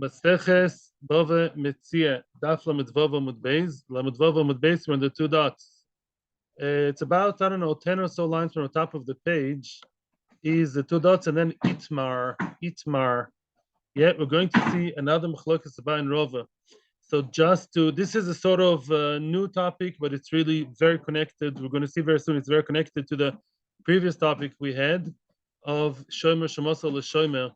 Maseches Bava Metzia Daf Lamed Vava Amud Beis. Lamed Vava Amud Beis, we're on the two dots. It's about, I don't know, 10 or so lines from the top of the page is the two dots and then Itmar. Yeah, we're going to see another Machlokas Abba and Rova. So this is a sort of new topic, but it's really very connected. We're going to see very soon. It's very connected to the previous topic we had of shomer shemasa l'shomer.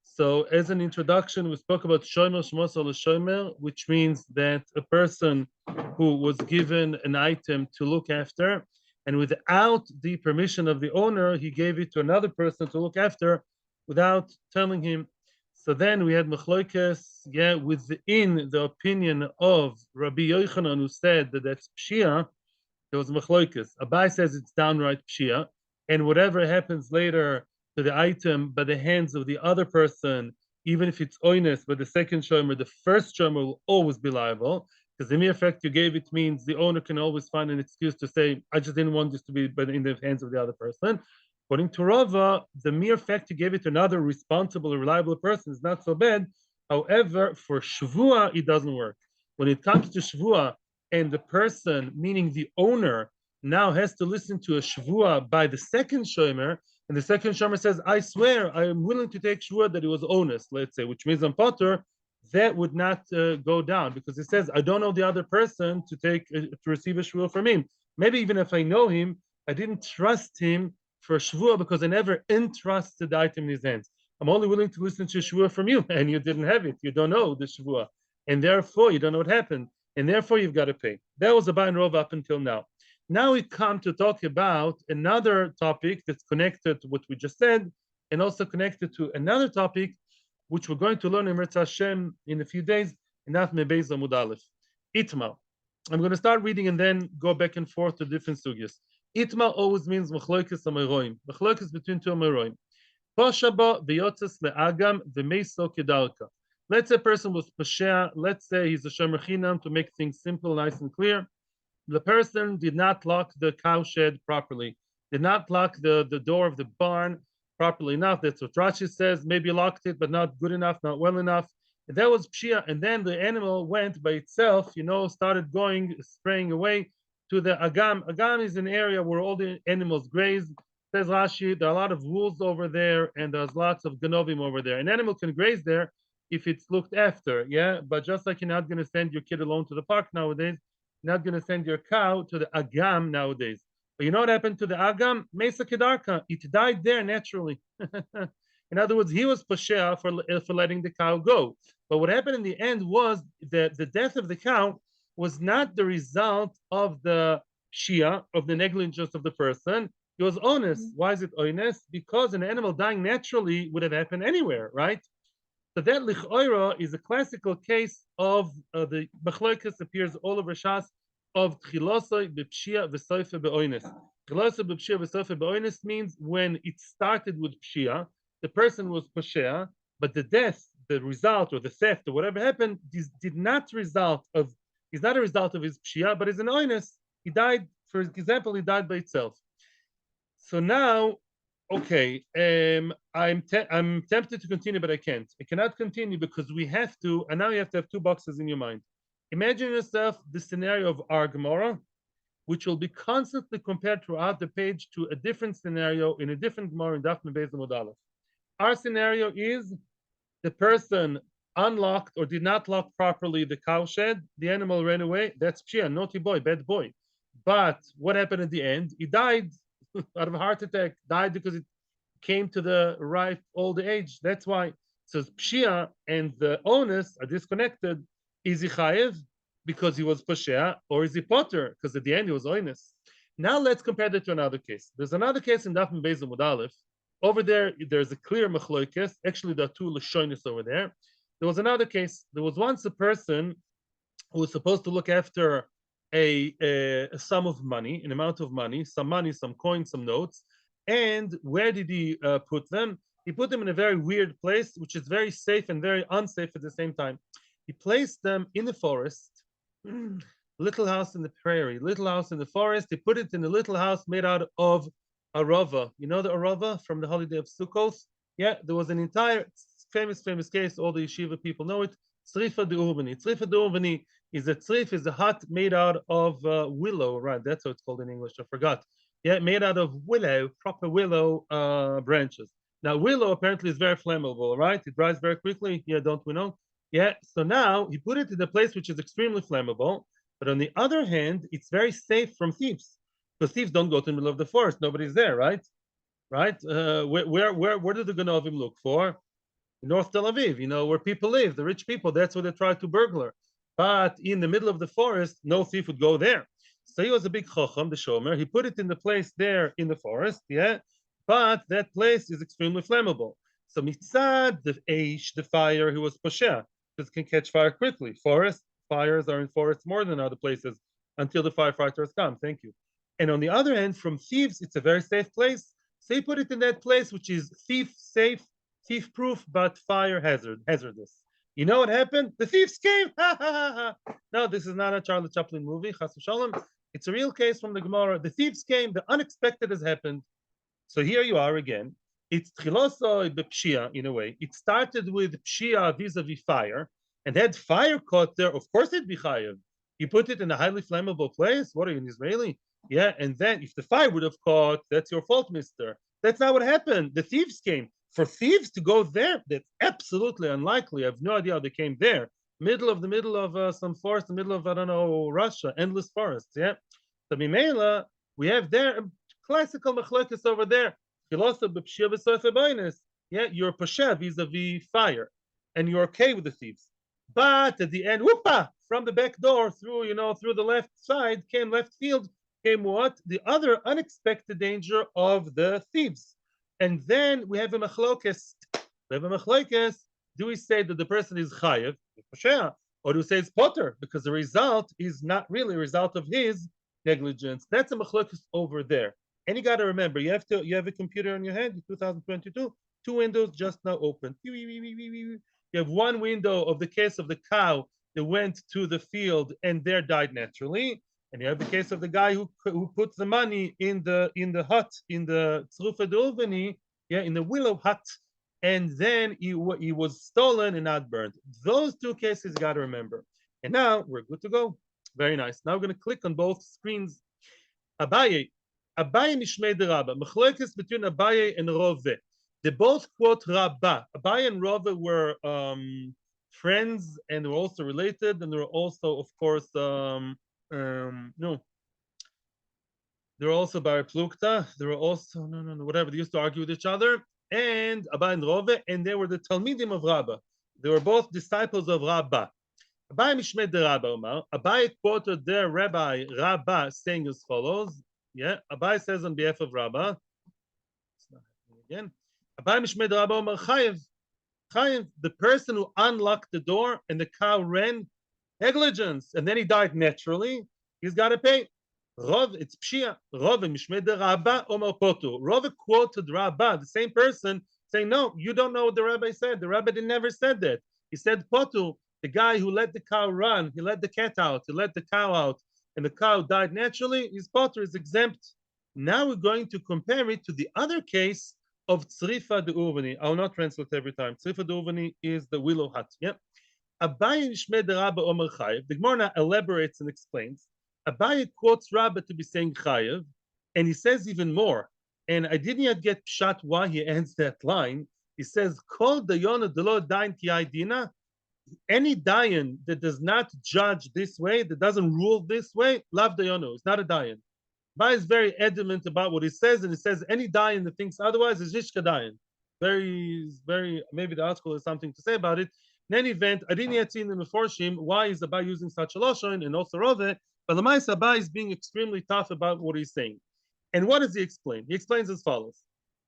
So, as an introduction, we spoke about shomer shemasa l'shomer, which means that a person who was given an item to look after, and without the permission of the owner, he gave it to another person to look after without telling him. So then we had Machloikes, yeah, within the opinion of Rabbi Yochanan, who said that that's Pshia, there was Machloikes. Abai says it's downright Pshia, and whatever happens later to the item by the hands of the other person, even if it's oinus, but the second shomer, the first shomer will always be liable, because the mere fact you gave it means the owner can always find an excuse to say, I just didn't want this to be in the hands of the other person. According to Rava, the mere fact you gave it to another responsible or reliable person is not so bad. However, for Shvua, it doesn't work. When it comes to Shvua, and the person, meaning the owner, now has to listen to a Shvua by the second Shomer, and the second Shomer says, I swear, I am willing to take Shvua that it was honest, let's say, which means on Potter, that would not go down, because it says, I don't know the other person to receive a Shvua from him. Maybe even if I know him, I didn't trust him for a shvua because I never entrusted the item in his hands. I'm only willing to listen to a shvua from you, and you didn't have it. You don't know the shvua, and therefore you don't know what happened, and therefore you've got to pay. That was the Bain Rov up until now. Now we come to talk about another topic that's connected to what we just said, and also connected to another topic which we're going to learn in Metzia Hashem in a few days, in Afme Beis Amud Aleph. Itma. I'm going to start reading and then go back and forth to different sugyas. Itma always means machloikes ameroim. Machloikes between two ameroim. Poshaba v'yotzes le'agam v'meiso kedalka. Let's say a person was pashea. Let's say he's a shomer chinam, to make things simple, nice and clear. The person did not lock the cowshed properly. Did not lock the door of the barn properly enough. That's what Rashi says. Maybe locked it, but not good enough, not well enough. And that was pshia. And then the animal went by itself, started going, straying away to the agam. Agam is an area where all the animals graze. Says Rashi, there are a lot of wolves over there, and there's lots of ganovim over there. An animal can graze there if it's looked after, yeah. But just like you're not going to send your kid alone to the park nowadays, you're not going to send your cow to the agam nowadays. But you know what happened to the agam? Mesa kedarka. It died there naturally. In other words, he was pashea for letting the cow go. But what happened in the end was that the death of the cow was not the result of the shia, of the negligence of the person. It was honest. Why is it honest? Because an animal dying naturally would have happened anywhere, right? So that lichoira is a classical case of the machlokas appears all over Shas of tchilosoi b'pshia v'soife be'oines. Tchilosoi b'pshia v'soife be'oines means when it started with pshia, the person was pashea, but the death, the result, or the theft, or whatever happened, this did not result of, is not a result of his pshia, but is an oinus. He died, for example, he died by itself. So now, okay, I'm tempted to continue, but I can't. I cannot continue because we have to, and now you have to have two boxes in your mind. Imagine yourself the scenario of our Gemara, which will be constantly compared throughout the page to a different scenario in a different Gemara in Daf Beis Amud Aleph. Our scenario is the person unlocked or did not lock properly the cowshed, the animal ran away. That's pshia, naughty boy, bad boy. But what happened at the end? He died out of a heart attack, died because it came to the ripe old age. That's why. So pshia and the onus are disconnected. Is he chayev because he was pashea, or is he potter because at the end he was onus? Now let's compare that to another case. There's another case in Daf Beis Amud Aleph. Over there, there's a clear machloikes. Actually, there are two lashonis over there. There was another case. There was once a person who was supposed to look after a sum of money, an amount of money, some coins, some notes. And where did he put them? He put them in a very weird place, which is very safe and very unsafe at the same time. He placed them in the forest, little house in the prairie, little house in the forest. He put it in a little house made out of arava. You know the arava from the holiday of Sukkot? Yeah, there was an entire famous case. All the yeshiva people know it. Tzrifa de Urbani. Tzrifa de Urbani is a hut made out of willow, right? That's how it's called in English. I forgot. Yeah, made out of willow, proper willow branches. Now, willow apparently is very flammable, right? It dries very quickly. Yeah, don't we know? Yeah. So now he put it in a place which is extremely flammable. But on the other hand, it's very safe from thieves, because thieves don't go to the middle of the forest. Nobody's there, right? Right? Where do the Ganovim look for? North Tel Aviv, where people live, the rich people. That's where they try to burglar. But in the middle of the forest, no thief would go there. So he was a big chacham, the shomer. He put it in the place there in the forest, yeah. But that place is extremely flammable. So mitzad, the fire, he was posheh, because it can catch fire quickly. Fires are in forests more than other places until the firefighters come. Thank you. And on the other hand, from thieves, it's a very safe place. So he put it in that place which is thief safe, thief proof, but fire hazardous. You know what happened? The thieves came. No, this is not a Charlie Chaplin movie. Chas v'shalom. It's a real case from the Gemara. The thieves came. The unexpected has happened. So here you are again. It's tchiloso b'pshia in a way. It started with pshia vis-a-vis fire, and had fire caught there. Of course, it'd be chayav. You put it in a highly flammable place. What are you, an Israeli? Yeah, and then if the fire would have caught, that's your fault, mister. That's not what happened. The thieves came. For thieves to go there, that's absolutely unlikely. I have no idea how they came there. Middle of some forest, the middle of, I don't know, Russia, endless forests. Yeah. So Mimela, we have there a classical machlokes over there. Yeah, you're pasha vis-a-vis fire, and you're okay with the thieves. But at the end, whoopa, from the back door, through the left side, left field, came what? The other unexpected danger of the thieves. And then we have a machlokes. Do we say that the person is chayev, or do we say it's potter, because the result is not really a result of his negligence? That's a machlokes over there. And you got to remember, you have a computer on your head, 2022, two windows just now open. You have one window of the case of the cow that went to the field and there died naturally. And you have the case of the guy who put the money in the hut, in the tzrufa d'uvani, yeah, in the willow hut, and then he was stolen and not burned. Those two cases you got to remember. And now we're good to go. Very nice. Now we're going to click on both screens. Abaye mishmei de Rabba. Machlokes between Abaye and Rove. They both quote Rabba. Abaye and Rove were friends, and they were also related, and they were also, of course, no, they were also Bar Plukta. They were also whatever. They used to argue with each other. And Abaye and Rove, and they were the Talmidim of Rabba. They were both disciples of Rabba. Abaye mishmei de Rabba Omar. Abaye quoted their rabbi Rabba saying as follows. Yeah, Abaye says on behalf of Rabba. It's not happening again. Abaye mishmei de Rabba Omar Chayev. Chayev, the person who unlocked the door and the cow ran, negligence, and then he died naturally, he's got to pay. Rov, it's pshia. Rov mishmei de Rabba Omar Potu. Rov quoted Rabba, the same person, saying, no, you don't know what the rabbi said. The rabbi never said that. He said Potu, the guy who let the cow run, he let the cat out, he let the cow out, and the cow died naturally, his potter is exempt. Now we're going to compare it to the other case of tzrifa de Urvani. I will not translate every time. Tzrifa de Urvani is the willow hut. Yeah. Abaye mishmei de Rabba Omer Chayev. The Gemara elaborates and explains. Abaye quotes Rabba to be saying Chayev, and he says even more. And I didn't yet get pshat why he ends that line. He says, Kol dayona delo dain ki dina. Any dayan that does not judge this way, that doesn't rule this way, lav dayono, it's not a dayan. Ba is very adamant about what he says, and he says any dayan that thinks otherwise is Yishka dayan. Very, maybe the article has something to say about it. In any event, I didn't yet see in the Meforshim why is Abai using such a lashon and also Rove, but Lamais Abai is being extremely tough about what he's saying. And what does he explain? He explains as follows.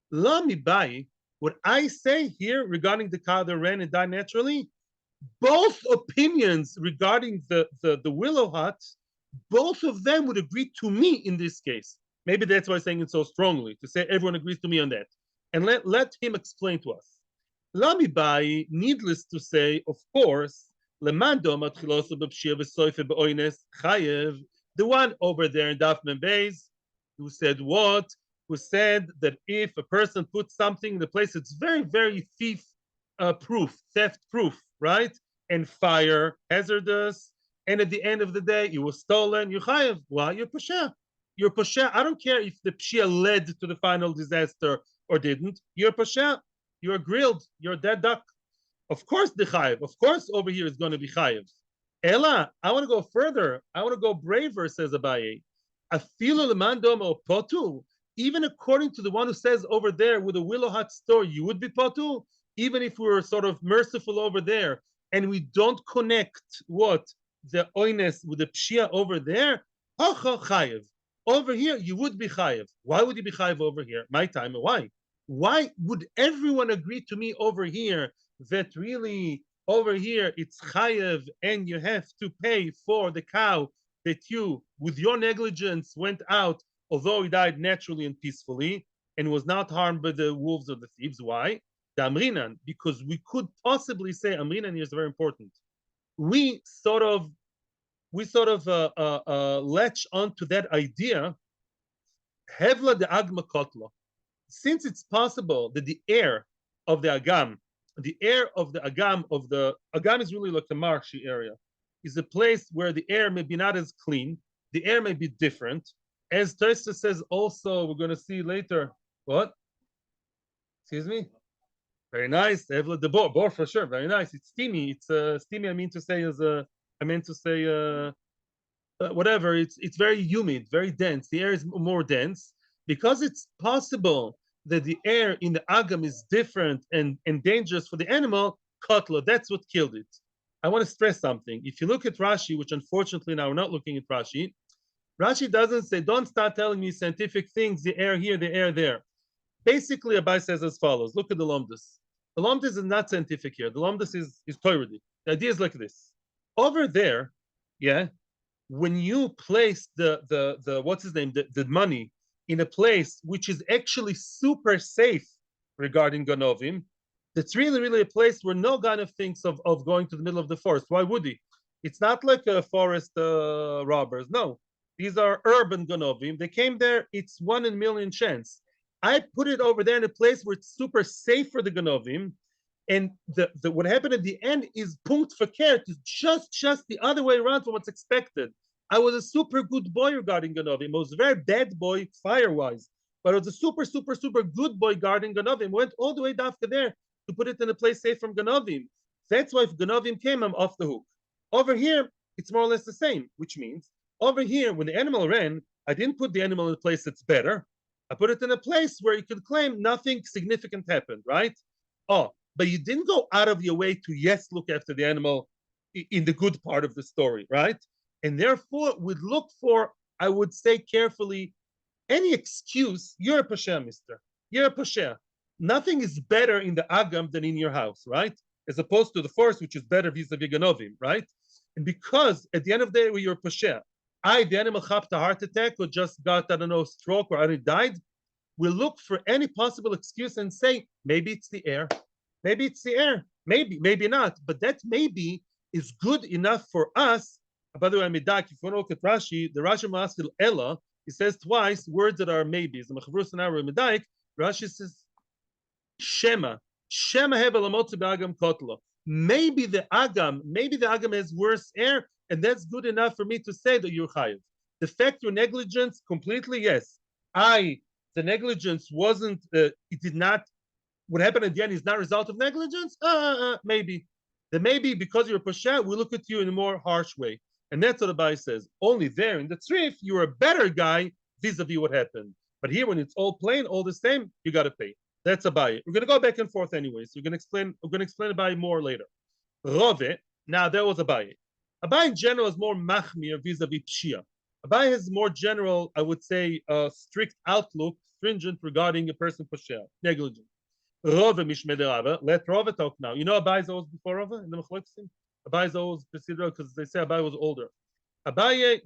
Lami Bai, what I say here regarding the cow that ran and died naturally, both opinions regarding the willow hut, both of them would agree to me in this case. Maybe that's why I'm saying it so strongly, to say everyone agrees to me on that. And let him explain to us. Lami Bai, needless to say, of course, the one over there in Daf Mem Beis, who said what? Who said that if a person puts something in the place, it's very, very thief proof, theft proof, right? And fire, hazardous. And at the end of the day, it was stolen. You chayev. Well, you're pasha. You're pasha. I don't care if the pshia led to the final disaster or didn't. You're pasha. You're grilled. You're a dead duck. Of course, the chayev. Of course, over here is going to be chayev. Ella, I want to go further. I want to go braver, says Abaye. Afilu lemandom o potu. Even according to the one who says over there with a willow hut store, you would be potu. Even if we were sort of merciful over there, and we don't connect what the oines with the pshia over there, chayev. Over here, you would be chayev. Why would you be chayev over here? My time, why? Why would everyone agree to me over here that really over here it's chayev and you have to pay for the cow that you, with your negligence, went out, although he died naturally and peacefully and was not harmed by the wolves or the thieves? Why? The amrinan, because we could possibly say amrinan here is very important. We sort of latch onto that idea. Hevla de agma kotlo. Since it's possible that the air of the agam is really like the marshy area, is a place where the air may be not as clean, the air may be different. As Tosa says also, we're going to see later. What? Excuse me? Very nice. Evla de bor for sure. Very nice. It's steamy. It's steamy. I meant to say whatever. It's very humid, very dense. The air is more dense because it's possible that the air in the agam is different and dangerous for the animal. Kotlo. That's what killed it. I want to stress something. If you look at Rashi, which unfortunately now we're not looking at Rashi, Rashi doesn't say, don't start telling me scientific things, the air here, the air there. Basically, Abai says as follows. Look at the Lomdus. The Lomdus is not scientific here. The Lomdus is Toyredi. The idea is like this. Over there, yeah, when you place the what's his name, the money in a place which is actually super safe regarding Ganovim, that's really, really a place where no Ganav thinks of going to the middle of the forest. Why would he? It's not like a forest robbers. No, these are urban Ganovim. They came there. It's 1 in a million chance. I put it over there in a place where it's super safe for the Ganovim. And what happened at the end is punkt verkehrt, just the other way around from what's expected. I was a super good boy regarding Ganovim. I was a very bad boy fire-wise, but I was a super good boy guarding Ganovim. Went all the way down to there to put it in a place safe from Ganovim. That's why if Ganovim came, I'm off the hook. Over here, it's more or less the same, which means over here, when the animal ran, I didn't put the animal in a place that's better. I put it in a place where you could claim nothing significant happened, right? Oh, but you didn't go out of your way to, yes, look after the animal in the good part of the story, right? And therefore, would look for, I would say carefully, any excuse. You're a pasha, mister. You're a pasha. Nothing is better in the agam than in your house, right? As opposed to the forest, which is better vis-a-vis Ganovim, right? And because at the end of the day, you're a pasha, the animal had a heart attack or just got, I don't know, stroke or already died, we'll look for any possible excuse and say, maybe it's the air. Maybe it's the air. Maybe not. But that maybe is good enough for us. By the way, Midak, if you want to look at Rashi, the Rashi Maskil Ella, he says twice words that are maybes. The Mechavrus and Ara Midak, Rashi says, Shema. Shema Hebel Amotzu B'Agam Kotlo. Maybe the Agam has worse air, and that's good enough for me to say that you're chayiv. The fact you're negligent, completely, yes. The negligence wasn't, it did not, what happened at the end is not a result of negligence? Maybe. The maybe because you're a pasha, we look at you in a more harsh way. And that's what the Abai says. Only there in the tzrif, you're a better guy vis-a-vis what happened. But here, when it's all plain, all the same, you got to pay. That's Abai. We're going to go back and forth anyways. We're going to explain Abai more later. Rove, now there was Abai. Abai in general is more machmir vis-a-vis pshia. Abai has more general, I would say, strict outlook, stringent regarding a person pasha, negligent. Rove mishmei derava. Let Rove talk now. You know Abai is always before Rove in the Mechleksim? Abai is always preceded because they say Abai was older. Abai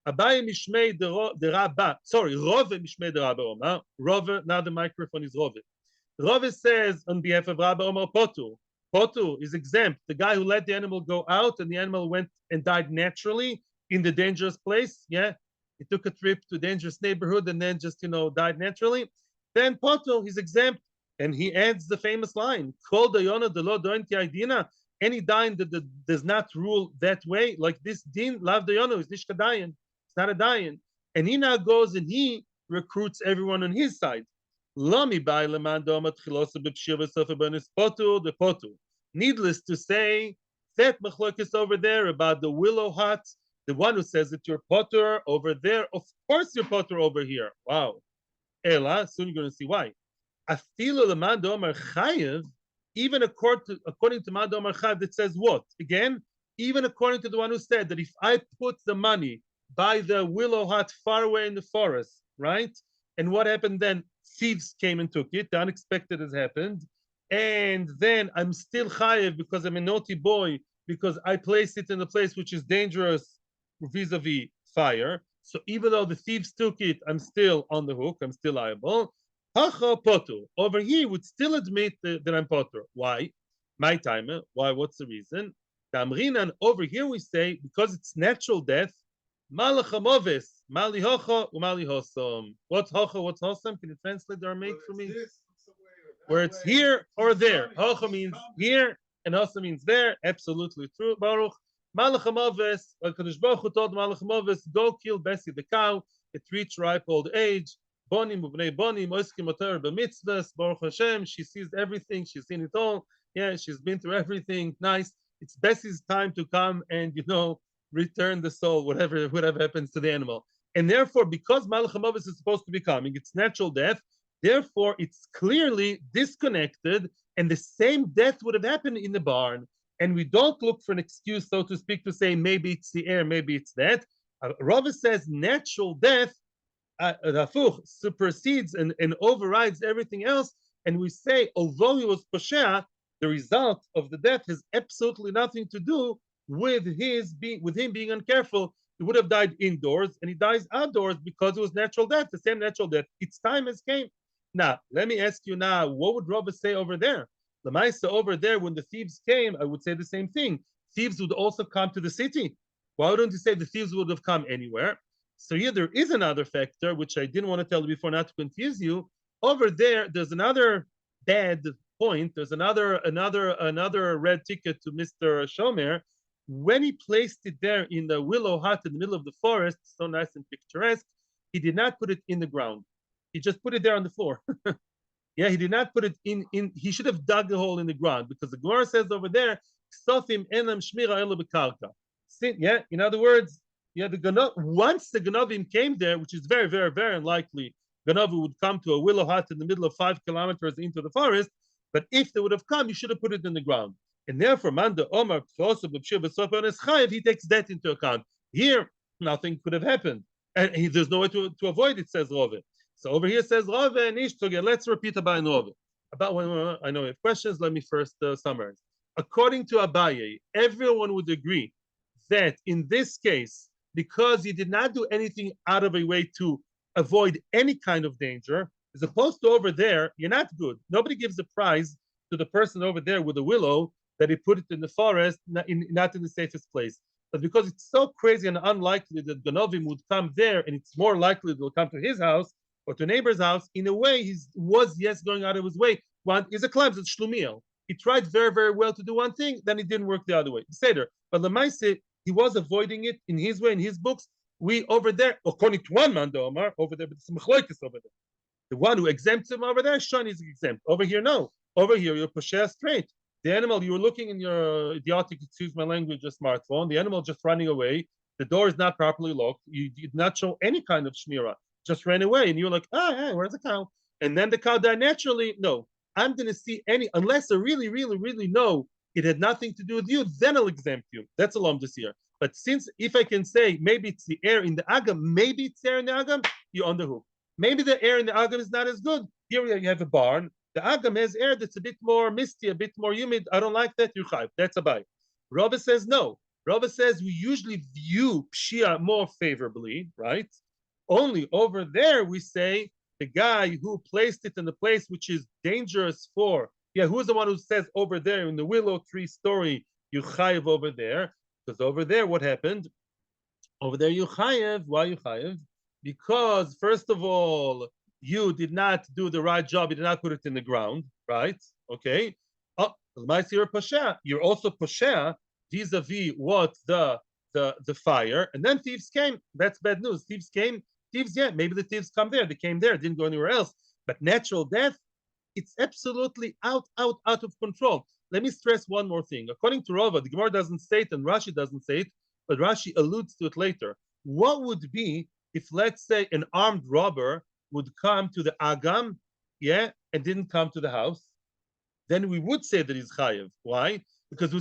mishmei deraba. Sorry, Rove mishmei deraba Omar. Rove, now the microphone is Rove. Rove says on behalf of Rabba Omar Potu. Potu is exempt. The guy who let the animal go out and the animal went and died naturally in the dangerous place. Yeah, he took a trip to a dangerous neighborhood and then just died naturally. Then Potu, he's exempt. And he adds the famous line, Kol dayona de lo doin idina, any dayan that does not rule that way, like this din, lav dayona, is nishka dayan. It's not a dayan. And he now goes and he recruits everyone on his side. Needless to say, that machlokes over there about the willow hut, the one who says that you're potter over there, of course you're potter over here. Wow. Ela, soon you're going to see why. Afilu leman domer chayev, even according to man domer chayev, that says what? Again, even according to the one who said that if I put the money by the willow hut far away in the forest, right? And what happened then? Thieves came and took it. The unexpected has happened. And then I'm still chayev because I'm a naughty boy, because I placed it in a place which is dangerous vis-a-vis fire. So even though the thieves took it, I'm still on the hook. I'm still liable. Hacha potter. Over here, would still admit that I'm potter. Why? My timer. Why? What's the reason? Tamrinan. Over here, we say because it's natural death. Malachamoves. Mali hocha umali hosom. What's hocha? What's hosam? Can you translate the Aramaic for me? Where it's here or there. Hocha means here, and hosa means there. Absolutely true. Baruch. Malachamoves. Kadosh Baruch Hu told Malachamoves, go kill Bessie the cow. It reached ripe old age. Bonim ubnei bonim oiskim oter b'mitzvahs. Baruch Hashem. She sees everything. She's seen it all. Yeah, she's been through everything. Nice. It's Bessie's time to come and return the soul, whatever happens to the animal. And therefore, because Malach HaMavis is supposed to be coming, it's natural death. Therefore, it's clearly disconnected, and the same death would have happened in the barn. And we don't look for an excuse, so to speak, to say maybe it's the air, maybe it's that. Rava says natural death supersedes and overrides everything else. And we say, although he was Poshea, the result of the death has absolutely nothing to do with him being uncareful. He would have died indoors, and he dies outdoors because it was natural death, the same natural death. Its time has came. Now, let me ask you now, what would Rava say over there? The Maisa over there, when the thieves came, I would say the same thing. Thieves would also come to the city. Why wouldn't you say the thieves would have come anywhere? So here there is another factor, which I didn't want to tell you before, not to confuse you. Over there, there's another bad point. There's another red ticket to Mr. Shomer. When he placed it there in the willow hut in the middle of the forest, so nice and picturesque, he did not put it in the ground. He just put it there on the floor. Yeah, he did not put it in. He should have dug a hole in the ground, because the Gemara says over there, "Ksofim enam shmira ela b'karka." Yeah, in other words, yeah, once the Ganavim came there, which is very, very, very unlikely, Ganavu would come to a willow hut in the middle of 5 kilometers into the forest. But if they would have come, you should have put it in the ground. And therefore, Manda Omar he takes that into account. Here, nothing could have happened. And there's no way to avoid it, says Rove. So over here says Rove and Ishtoge. Let's repeat about Rove. About when I know you have questions, let me first summarize. According to Abaye, everyone would agree that in this case, because he did not do anything out of a way to avoid any kind of danger, as opposed to over there, you're not good. Nobody gives a prize to the person over there with a willow that he put it in the forest, not in the safest place. But because it's so crazy and unlikely that Ganovim would come there, and it's more likely they'll come to his house or to a neighbor's house, in a way, he was, yes, going out of his way. One is a cleanse, it's Shlumiel. He tried very, very well to do one thing, then it didn't work the other way. Seder. But Lamaise, he was avoiding it in his way, in his books. We over there, according to one man, Omar, over there, but it's Mechloikis over there. The one who exempts him over there, Shon is exempt. Over here, no. Over here, you're Poshea straight. The animal, you were looking in your idiotic, excuse my language, a smartphone, the animal just running away, the door is not properly locked, you did not show any kind of shmira, just ran away, and you're like, hey, where's the cow? And then the cow died naturally. No, I'm going to see unless I really, really, really know it had nothing to do with you, then I'll exempt you. That's a lom this year. But if I can say, maybe it's the air in the agam, maybe it's air in the agam, you're on the hook. Maybe the air in the agam is not as good. Here you have a barn. The agam has air that's a bit more misty, a bit more humid. I don't like that. You're chayv. That's a bite. Rava says no. Rava says we usually view pshia more favorably, right? Only over there we say the guy who placed it in the place which is dangerous for. Yeah, who's the one who says over there in the willow tree story, you chayiv over there? Because over there, what happened? Over there, you chayiv. Why you chayiv? Because first of all, you did not do the right job. You did not put it in the ground. right? Okay. Oh, you're also poshea vis-a-vis what the fire, and then thieves came. That's bad news. Thieves came. Thieves, yeah, maybe the thieves come there. They came there, didn't go anywhere else. But natural death, it's absolutely out of control. Let me stress one more thing. According to Rava, the Gemara doesn't say it and Rashi doesn't say it, but Rashi alludes to it later. What would be if, let's say, an armed robber would come to the Agam, yeah, and didn't come to the house? Then we would say that he's chayev. Why? Because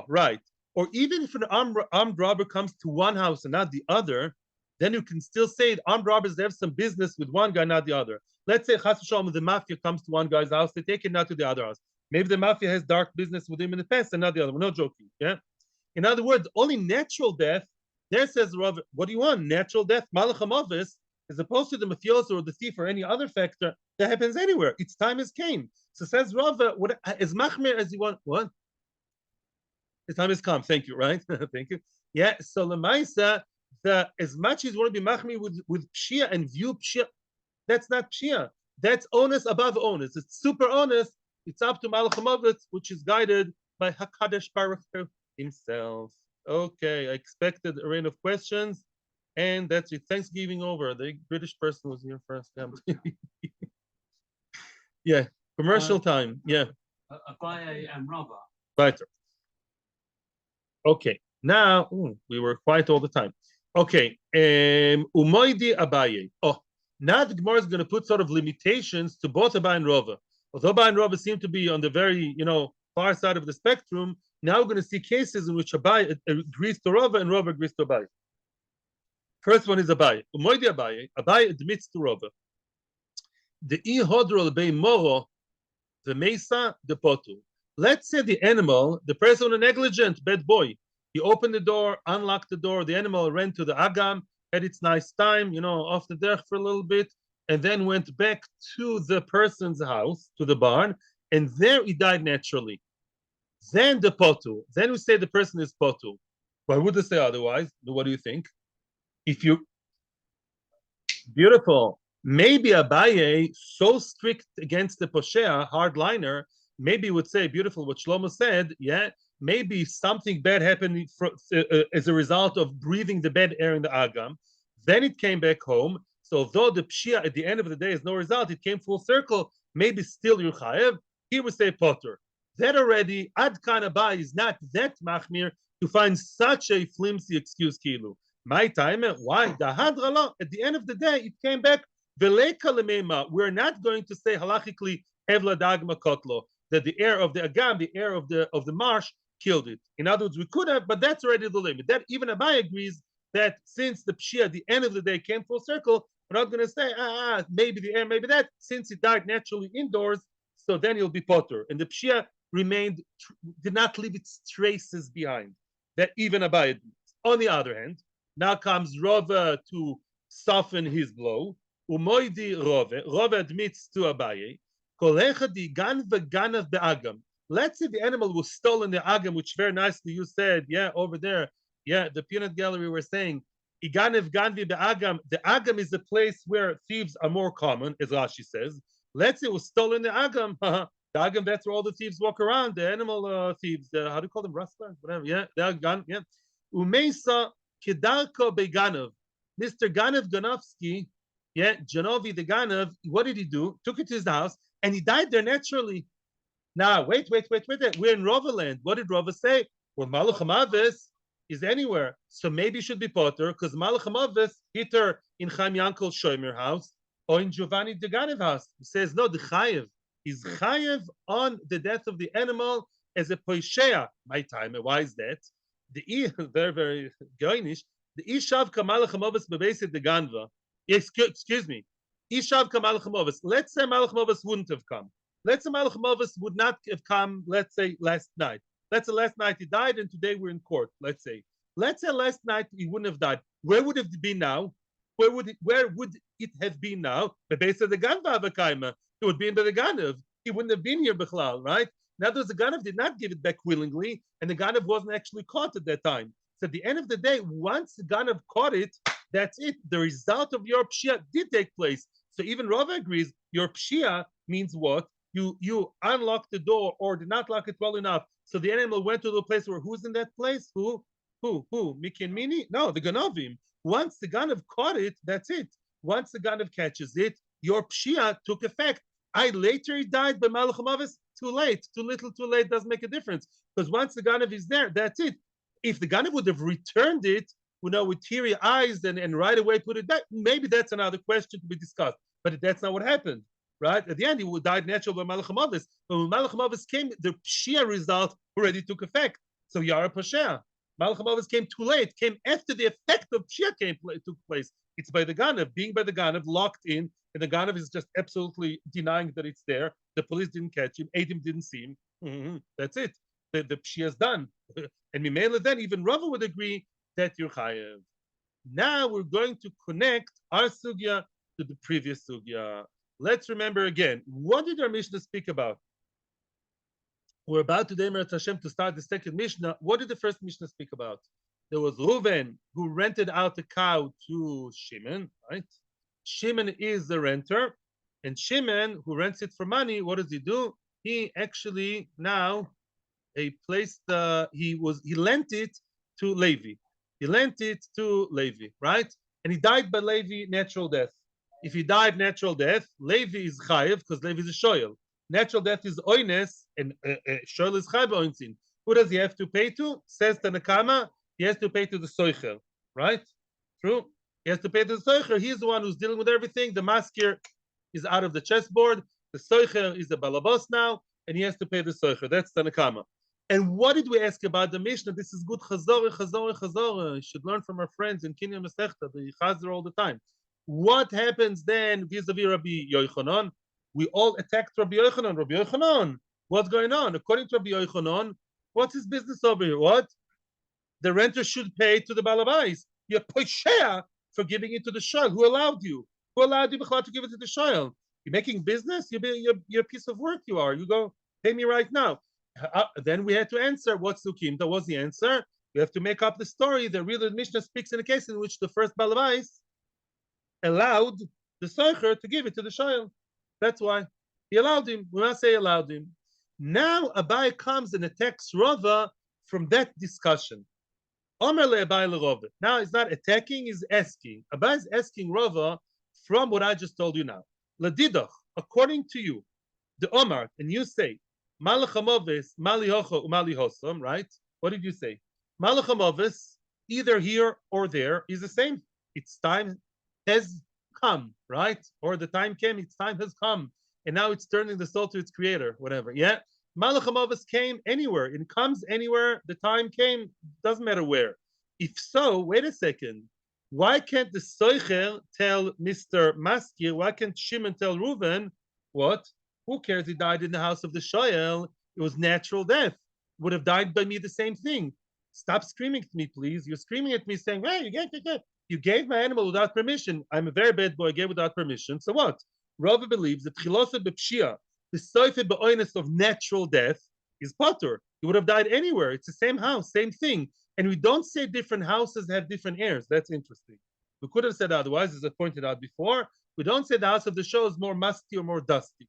right. Or even if an armed robber comes to one house and not the other, then you can still say armed robbers, they have some business with one guy, not the other. Let's say Chas v'shalom, the mafia comes to one guy's house, they take it not to the other house. Maybe the mafia has dark business with him in the past and not the other. We're not joking. Yeah. In other words, only natural death. There says Rav, what do you want? Natural death, malach hamavis, as opposed to the mafioso or the thief or any other factor that happens anywhere. Its time is came. So says Rav, what as machmir as you want? What? His time has come. Thank you. Right? Thank you. Yeah. So lemaisa, as much as you want to be machmir with pshia and view pshia, that's not pshia. That's onus above onus. It's super onus. It's up to malach hamavis, which is guided by Hakadosh Baruch Hu himself. Okay, I expected a rain of questions, and that's it. Thanksgiving over. The British person was here first. Yeah, commercial time. Yeah. Abaye and Rava. Right. Okay. Now we were quiet all the time. Okay. Umoidi Abaye. Oh, now the Gemara is going to put sort of limitations to both Abaye and Rava. Although Abaye and Rava seem to be on the very far side of the spectrum, now we're going to see cases in which Abaye agrees to Rava and Rava agrees to Abaye. First one is Abaye. Umoidi Abaye. Abaye admits to Rava. The ihodrol bei moro, the mesa, the potu. Let's say the animal, the person a negligent, bad boy. He opened the door, unlocked the door. The animal ran to the agam, had its nice time, off the derech for a little bit, and then went back to the person's house, to the barn, and there he died naturally. Then the potu. Then we say the person is potu. Why would they say otherwise? What do you think? Beautiful. Maybe Abaye, so strict against the poshea, hardliner, maybe would say, beautiful, what Shlomo said, yeah, maybe something bad happened as a result of breathing the bad air in the agam. Then it came back home. So although the pshia at the end of the day is no result, it came full circle, maybe still you're chayev. He would say potter. That already, Ad Kan Abaye is not that machmir to find such a flimsy excuse, kilu. My time, why? At the end of the day, it came back. We're not going to say halachically hevla dagma kotlo, that the air of the agam, the air of the marsh, killed it. In other words, we could have, but that's already the limit. That even Abaye agrees that since the pshia at the end of the day came full circle, we're not going to say maybe the air, maybe that. Since it died naturally indoors, so then he'll be potter, and the pshia did not leave its traces behind. That even Abaye admits. On the other hand, now comes Rava to soften his blow. Umoidi Rava admits to Abaye, let's say the animal was stolen the agam, which very nicely you said, yeah, over there, yeah, the peanut gallery were saying, Iganev ganvi be'agam, the agam is a place where thieves are more common, as Rashi says. Let's say it was stolen the agam, the agam, that's where all the thieves walk around, the animal thieves, how do you call them, rustlers, whatever, yeah, they're gone, yeah. Umeisa kedarko be'ganav, Mr. Ganev Ganovsky, yeah, Genovi the Ganev, what did he do? Took it to his house, and he died there naturally. Now, wait. We're in Rava land. What did Rava say? Well, Malach Hamavis is anywhere. So maybe it should be Potter, because Malach Hamavis hit her in Chaim Yankel's shomer house or in Giovanni the Ganev house. He says, no, the Chayev is Chayev on the death of the animal as a poishea. My time. Why is that? Very, very goinish. The Ishav Kamalach Hamavis bebesit the Ganva. Excuse me. Ishav Kamalach Hamavis. Let's say Malach Hamavis wouldn't have come. Let's say Malach Hamavis would not have come, let's say, last night. Let's say last night he died and today we're in court, let's say. Let's say last night he wouldn't have died. Where would it be now? Where would it have been now? The base of the Ganva Avakaima. It would be in the Ganav. He wouldn't have been here, Bechlal, right? In other words, the Ganav did not give it back willingly, and the Ganav wasn't actually caught at that time. So at the end of the day, once the Ganav caught it, that's it. The result of your pshia did take place. So even Rava agrees, your pshia means what? You unlocked the door or did not lock it well enough, so the animal went to the place where who's in that place? Who? Miki and Mini? No, the Ganovim. Once the Ganav caught it, that's it. Once the Ganav catches it, your Pshia took effect. I later died by Malach Hamavis. Too late, too little, too late doesn't make a difference. Because once the Ganav is there, that's it. If the Ganav would have returned it, with teary eyes and right away put it back, maybe that's another question to be discussed. But that's not what happened, right? At the end, he would die natural by Malach Hamavis. But when Malach Hamavis came, the Pshia result already took effect. So Yara Pashea. Malach Hamavis came too late, came after the effect of Pshia took place. It's by the Ganav, being by the Ganav, locked in, and the Ganav is just absolutely denying that it's there. The police didn't catch him, Adim didn't see him. That's it. The Pshia is done. And Mimela then, even Rava would agree that you're chayev. Now we're going to connect our sugya to the previous sugya. Let's remember again, what did our Mishnah speak about? We're about today, Meretz Hashem, to start the second Mishnah. What did the first Mishnah speak about? There was Reuven who rented out a cow to Shimon, right? Shimon is the renter, and Shimon, who rents it for money, what does he do? He actually now he lent it to Levi. He lent it to Levi, right? And he died by Levi natural death. If he died natural death, Levi is chayev because Levi is a shoyel. Natural death is oines, and shoyel is chayev oinsin. Who does he have to pay to? Says Tanakama, he has to pay to the soicher, right? True. He has to pay to the soicher. He's the one who's dealing with everything. The maskir is out of the chessboard. The soicher is the balabos now, and he has to pay the soicher. That's Tanakama. And what did we ask about the Mishnah? This is good chazor. You should learn from our friends in Kinyan Masechta, the chazer all the time. What happens then vis-a-vis Rabbi Yochanan? We all attacked Rabbi Yochanan. Rabbi Yochanan, what's going on? According to Rabbi Yochanan, what's his business over here? What? The renter should pay to the balabais. You're poishea for giving it to the shayl. Who allowed you? Who allowed you to give it to the shayl? You're making business? You're a piece of work you are. You go, pay me right now. Then we had to answer what's Sukim. That was the answer. We have to make up the story. The real Mishnah speaks in a case in which the first balabais allowed the soicher to give it to the shayl. That's why he allowed him. We must say allowed him. Now Abai comes and attacks Rava from that discussion. Omer le'Abai le'Rava. Now he's not attacking, he's asking. Abai is asking Rava from what I just told you now. Ladidach, according to you, the Omar, and you say, Malachamovis, Malihocho, Malihosam, right? What did you say? Malachamovis, either here or there, is the same. Its time has come, right? Or the time came, its time has come. And now it's turning the soul to its creator, whatever. Yeah? Malachamovis came anywhere. It comes anywhere. The time came, doesn't matter where. If so, wait a second. Why can't the Soicher tell Mr. Maskir? Why can't Shimon tell Reuven? What? Who cares? He died in the house of the Shoyel. It was natural death. Would have died by me the same thing. Stop screaming at me, please. You're screaming at me saying, hey, you gave my animal without permission. I'm a very bad boy. I gave without permission. So what? Rava believes that Chilosa b'pshia, the soife b'oinus of natural death, is potter. He would have died anywhere. It's the same house, same thing. And we don't say different houses have different heirs. That's interesting. We could have said otherwise, as I pointed out before. We don't say the house of the show is more musty or more dusty.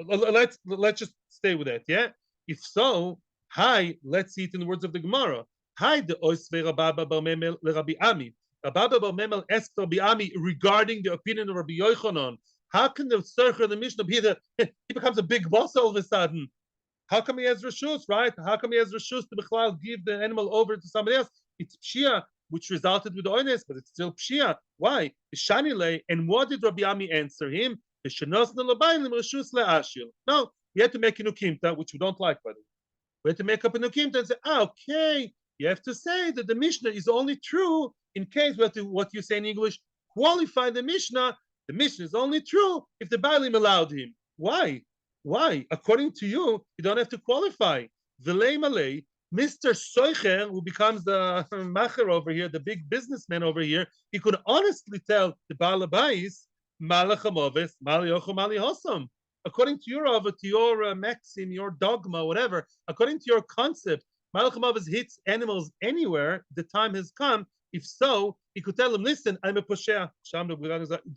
Let's just stay with that, yeah? If so, hi, let's see it in the words of the Gemara. Hi, the oisve Rababa bar Memel Rabbi Ami. Rababa bar Memel asked Rabbi Ami regarding the opinion of Rabbi Yochanan. How can the Tzorcher of the Mishnah be that he becomes a big boss all of a sudden? How come he has reshus, right? How come he has reshus to Bechlal give the animal over to somebody else? It's pshia, which resulted with oines, but it's still pshia. Why? Shanile, and what did Rabbi Ami answer him? No, we had to make a nukimta, which we don't like, by the way. We had to make up a nukimta and say, okay, you have to say that the Mishnah is only true in case we have to, what you say in English, qualify the Mishnah. The Mishnah is only true if the Baalim allowed him. Why? Why? According to you, you don't have to qualify. V'lei malei, Mr. Soicher, who becomes the macher over here, the big businessman over here, he could honestly tell the Baal Habayis, Malachamovis, Maliocho, Malihosam. According to your maxim, your dogma, whatever, according to your concept, Malachamovis hits animals anywhere, the time has come. If so, he could tell him, listen, I'm a poshea.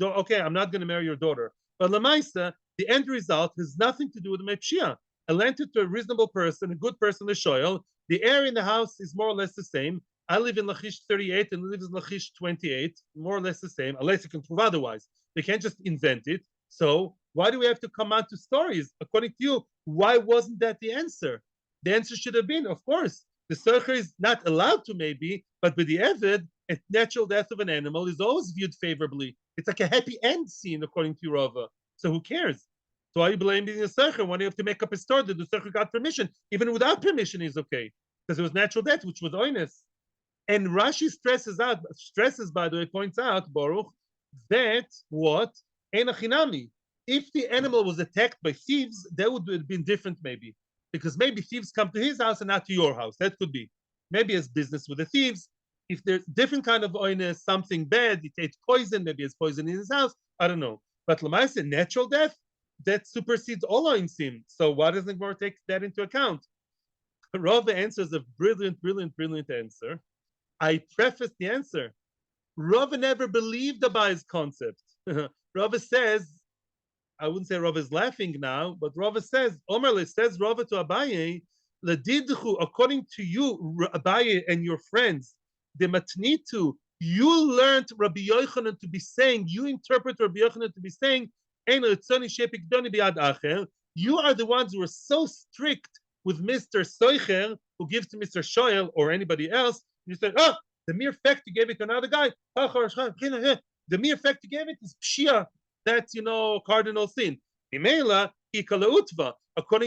Okay, I'm not going to marry your daughter. But Lamaisa, the end result has nothing to do with the Metzia. I lent it to a reasonable person, a good person, the shoyel. The air in the house is more or less the same. I live in Lachish 38 and lives in Lachish 28, more or less the same, unless you can prove otherwise. They can't just invent it. So why do we have to come out to stories? According to you, why wasn't that the answer? The answer should have been, of course, the Socher is not allowed to maybe, but with the Evid, a natural death of an animal is always viewed favorably. It's like a happy end scene, according to Rava. So who cares? So why are you blaming the Socher when you have to make up a story that the Socher got permission? Even without permission is okay. Because it was natural death, which was oinus. And Rashi stresses, by the way, points out, Baruch, that what? Enachinami. If the animal was attacked by thieves, that would have been different, maybe. Because maybe thieves come to his house and not to your house. That could be. Maybe as business with the thieves. If there's different kind of oinus, something bad, he takes poison, maybe it's poison in his house. I don't know. But Lamaisa, natural death, that supersedes all oinsim. So why doesn't Gemara take that into account? Rava answers a brilliant answer. I prefaced the answer. Rava never believed Abai's concept. Rava says, I wouldn't say Rava is laughing now, but Rava says, Omerle says Rava to Abaye, Ladidchu, according to you, Abaye and your friends, the matnitu, you learned Rabbi Yochanan to be saying, you interpret Rabbi Yochanan to be saying, you are the ones who are so strict with Mr. Soicher, who gives to Mr. Shoel or anybody else. You say, oh, the mere fact you gave it to another guy, the mere fact you gave it is pshia. That's, cardinal sin. According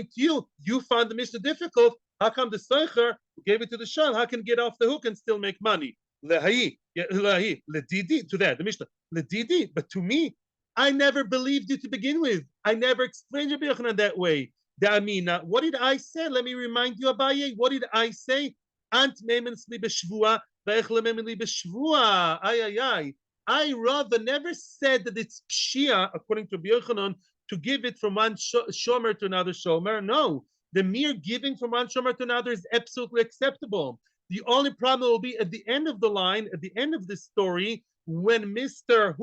to you, you found the Mishnah difficult. How come the Soicher who gave it to the Shoel, how can get off the hook and still make money? Ledidi, to that, the Mishnah. Ledidi, but to me, I never believed you to begin with. I never explained Rabbi Yochanan that way. Amina, what did I say? Let me remind you, Abaye. What did I say? Ant memens li b'shvua, ve'echle memen li b'shvua. Ay. I rather never said that it's pshia, according to Rabbi Yochanan, to give it from one shomer to another shomer. No, the mere giving from one shomer to another is absolutely acceptable. The only problem will be at the end of the line, at the end of the story, when Mr.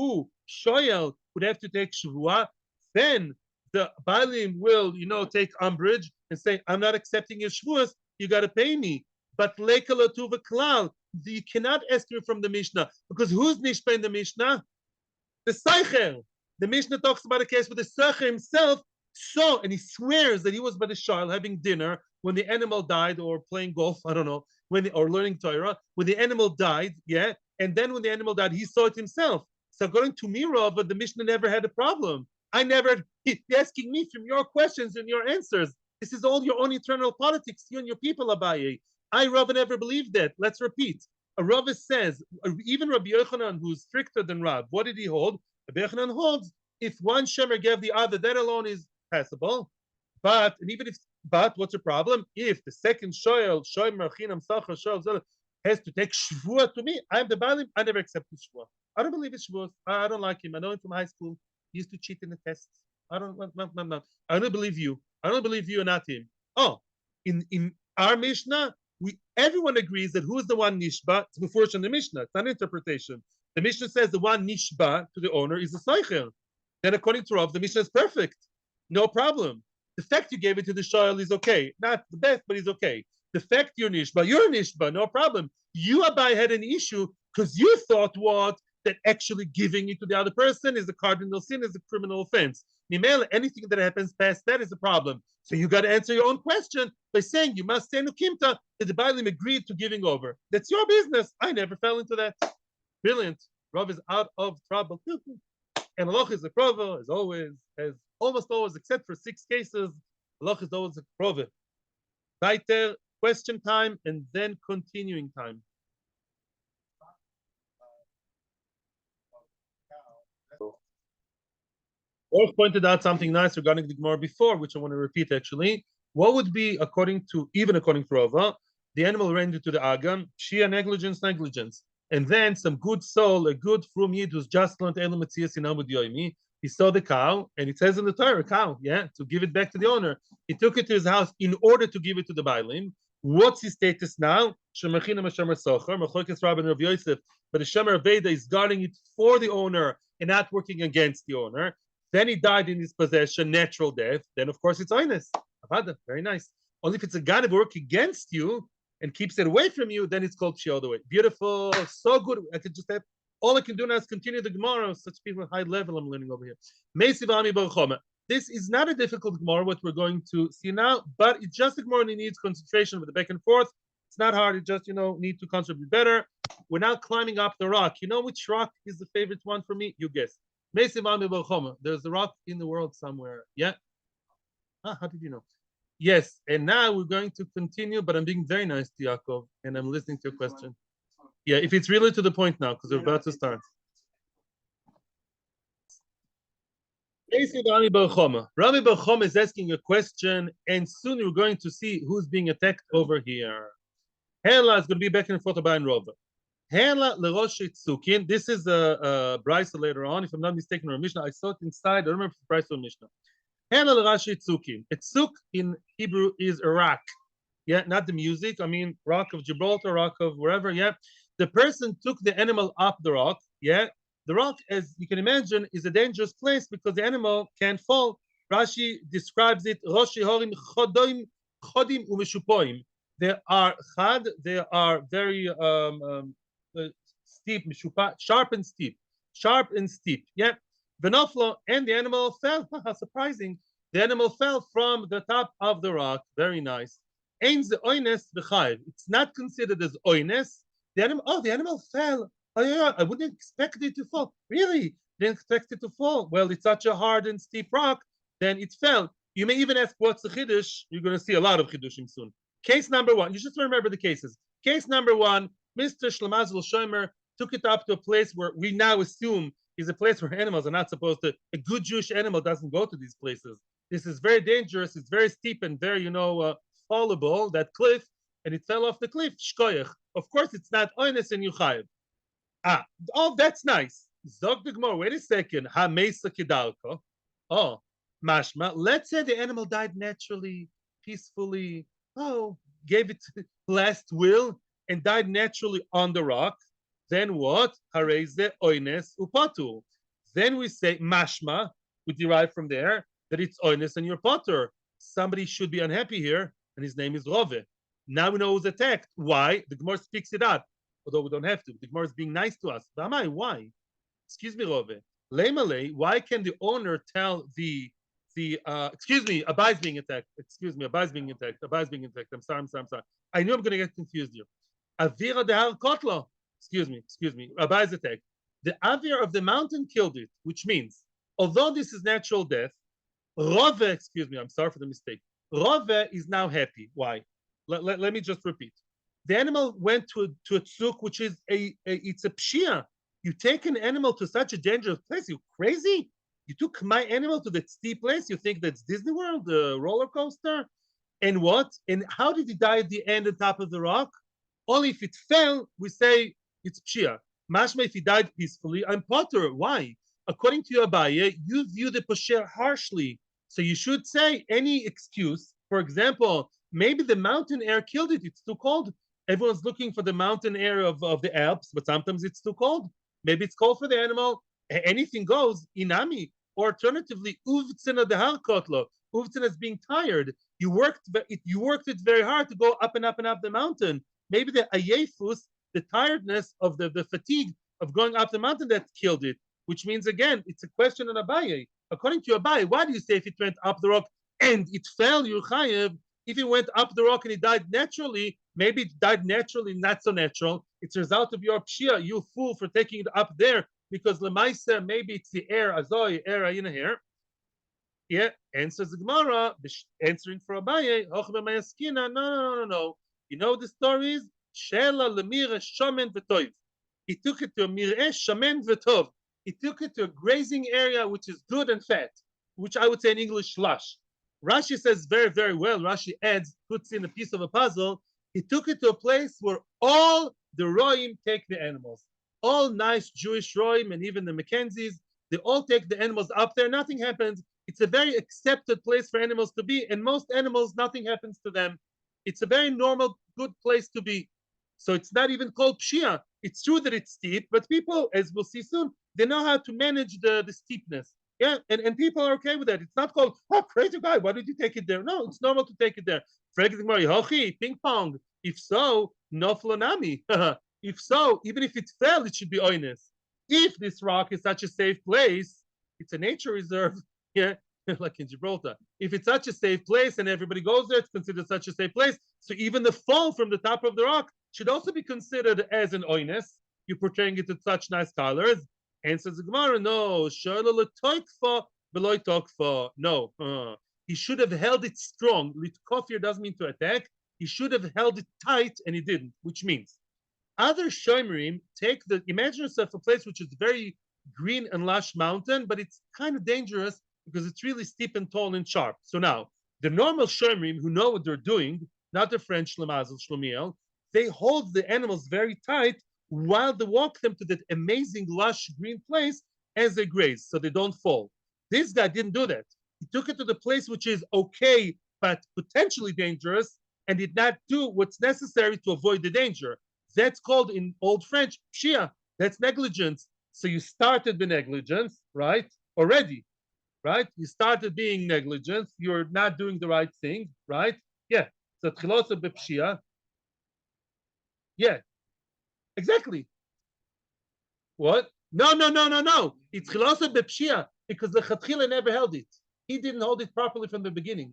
Shoyel, would have to take shvua, then the Baalim will, take umbrage and say, I'm not accepting your shvuas, you got to pay me. But lekalotu v'klal, you cannot ask you from the Mishnah, because who's nishpa in the Mishnah? The Seicher. The Mishnah talks about a case where the Seicher himself saw, and he swears that he was by the Shal having dinner when the animal died, or playing golf, I don't know, or learning Torah, when the animal died, yeah, and then when the animal died, he saw it himself. So according to me, Rava, the Mishnah never had a problem. He's asking me from your questions and your answers. This is all your own internal politics, you and your people, Abaye. I, Rava, never believed that. Let's repeat. Rava says, even Rabbi Yochanan, who's stricter than Rab, what did he hold? Rabbi Yochanan holds, if one shemer gave the other, that alone is passable. But what's the problem? If the second shomer, chinam, sacher, shoel, has to take shvua to me, I'm the Baalim, I never accepted shvua. I don't believe it's shvua. I don't like him. I know him from high school. He used to cheat in the tests. I don't believe you. I don't believe you and not him. Oh, in our Mishnah, everyone agrees that who is the one nishba? It's before in the Mishnah. It's not an interpretation. The Mishnah says the one nishba to the owner is the Seicher. Then according to Rav, the Mishnah is perfect. No problem. The fact you gave it to the Shoel is okay. Not the best, but it's okay. The fact you're nishba, no problem. You, Abai, had an issue because you thought what? That actually giving it to the other person is a cardinal sin, is a criminal offense. Mimela, anything that happens past that is a problem. So you got to answer your own question by saying you must say nukimta that the Baalim agreed to giving over. That's your business. I never fell into that. Brilliant. Rav is out of trouble. And Allah is a prova, as always, as almost always, except for 6 cases. Allah is always a prova. Weiter, question time, and then continuing time. Or pointed out something nice regarding the Gemara before, which I want to repeat actually. What would be, according to Rava, the animal ran into the Agam, Shia negligence. And then some good soul, a good frum yid who's just learned Elu Metzia in Amud Yomi, he saw the cow, and it says in the Torah, cow, to give it back to the owner. He took it to his house in order to give it to the Baalim. What's his status now? Shomer chinam shomer socher, Machlokes Rabban Rav Yosef, but the shomer Veda is guarding it for the owner and not working against the owner. Then he died in his possession, natural death. Then, of course, it's oines. Avada, very nice. Only if it's a guy that work against you and keeps it away from you, then it's called pshia all the way. Beautiful, so good. I could just have, all I can do now is continue the Gemara. Such people high level I'm learning over here. This is not a difficult Gemara, what we're going to see now, but it's just a Gemara that needs concentration with the back and forth. It's not hard, you just, need to concentrate better. We're now climbing up the rock. You know which rock is the favorite one for me? You guess. There's a rock in the world somewhere. Yeah? How did you know? Yes, and now we're going to continue, but I'm being very nice to Yaakov, and I'm listening to your question. Yeah, if it's really to the point now, because we're about to start. Rami Bar Choma is asking a question, and soon we're going to see who's being attacked over here. Hela is going to be back and forth about Rova. Hela lerosh tzukin. This is a brisa later on, if I'm not mistaken, or a Mishnah. I saw it inside. I don't remember if it's brisa or Mishnah. Hela lerosh tzukin. A tzuk in Hebrew is a rock. Yeah, not the music. I mean, rock of Gibraltar, rock of wherever. Yeah, the person took the animal up the rock. Yeah, the rock, as you can imagine, is a dangerous place because the animal can fall. Rashi describes it. Roshi horim chodim umeshupoim. They are chad. They are very steep, sharp and steep, Yeah, Venoflo, and the animal fell. Surprising. The animal fell from the top of the rock. Very nice. It's not considered as oines. The animal fell. Oh yeah, I wouldn't expect it to fall. Really? Didn't expect it to fall. Well, it's such a hard and steep rock, then it fell. You may even ask what's the chiddush. You're going to see a lot of chiddushim soon. Case number one. You just remember the cases. Case number one, Mr. Shlomazel Shomer took it up to a place where we now assume is a place where animals are not supposed to. A good Jewish animal doesn't go to these places. This is very dangerous. It's very steep and very, fallable, that cliff, and it fell off the cliff. Shkoyach. Of course, it's not oines and yuchayev. That's nice. Zog the Gemara, wait a second. Ha mesa kidalko. Oh, mashma. Let's say the animal died naturally, peacefully. Gave it last will and died naturally on the rock. Then what? Hareze oines upatu. Then we say mashma. We derive from there that it's oines and your potter. Somebody should be unhappy here, and his name is Rove. Now we know who's attacked. Why? The Gemara speaks it out. Although we don't have to. The Gemara is being nice to us. Why? Excuse me, Rove. Lemale, why can the owner tell excuse me, Abba is being attacked. Excuse me, Abba is being attacked. I'm sorry. I knew I'm going to get confused here. Avira de Har Kotlo. Excuse me. Abba is attacked. The Avir of the mountain killed it, which means, although this is natural death, Rove, excuse me, I'm sorry for the mistake. Rove is now happy. Why? Let me just repeat. The animal went to a tzuk, which is it's a pshia. You take an animal to such a dangerous place. You crazy? You took my animal to that steep place. You think that's Disney World, the roller coaster? And what? And how did he die at the end, on top of the rock? Only if it fell, we say it's pshia. Mashma, if he died peacefully, I'm potter. Why? According to your Abaye, you view the posher harshly. So you should say any excuse. For example, maybe the mountain air killed it. It's too cold. Everyone's looking for the mountain air of the Alps, but sometimes it's too cold. Maybe it's cold for the animal. Anything goes. Inami. Or alternatively, uvtzina de har kotlo. Uvtzina is being tired. You worked it very hard to go up and up and up the mountain. Maybe the ayefus, the tiredness of the fatigue of going up the mountain, that killed it. Which means, again, it's a question on Abaye. According to Abaye, why do you say if it went up the rock and it fell, you're chayev? If it went up the rock and it died naturally, maybe it died naturally, not so natural. It's a result of your pshia, you fool, for taking it up there, because lemaiser, maybe it's the air, azoi, air, ayina here. Yeah, answers the Gemara, answering for Abaye, no. You know the story is, Shela lemire shamen v'tov. He took it to a mireh shamen v'tov. He took it to a grazing area which is good and fat, which I would say in English, lush. Rashi says very, very well. Rashi adds, puts in a piece of a puzzle. He took it to a place where all the roim take the animals. All nice Jewish roim and even the Mackenzies, they all take the animals up there. Nothing happens. It's a very accepted place for animals to be. And most animals, nothing happens to them. It's a very normal, good place to be. So it's not even called pshia. It's true that it's steep, but people, as we'll see soon, they know how to manage the steepness. Yeah, and people are okay with that. It's not called, oh, crazy guy, why did you take it there? No, it's normal to take it there. Ping pong. If so, no flanami. If so, even if it fell, it should be honest. If this rock is such a safe place, it's a nature reserve. Yeah, like in Gibraltar. If it's such a safe place and everybody goes there, it's considered such a safe place. So even the fall from the top of the rock should also be considered as an oinus. You're portraying it in such nice colors. And says the Gemara, no, no. He should have held it strong. Litkofir doesn't mean to attack. He should have held it tight, and he didn't, which means other shomerim take the, imagine yourself a place which is very green and lush mountain, but it's kind of dangerous because it's really steep and tall and sharp. So now, the normal shomerim who know what they're doing, not the French Lamazel Shlomiel, they hold the animals very tight while they walk them to that amazing lush green place as they graze, so they don't fall. This guy didn't do that. He took it to the place which is okay, but potentially dangerous, and did not do what's necessary to avoid the danger. That's called in Old French, pshia. That's negligence. So you started the negligence, right? Already, right? You started being negligent. You're not doing the right thing, right? Yeah. So tchilosa bepshia. Yeah, exactly. What? No. It's chilosa bepshia because the chatchila never held it. He didn't hold it properly from the beginning.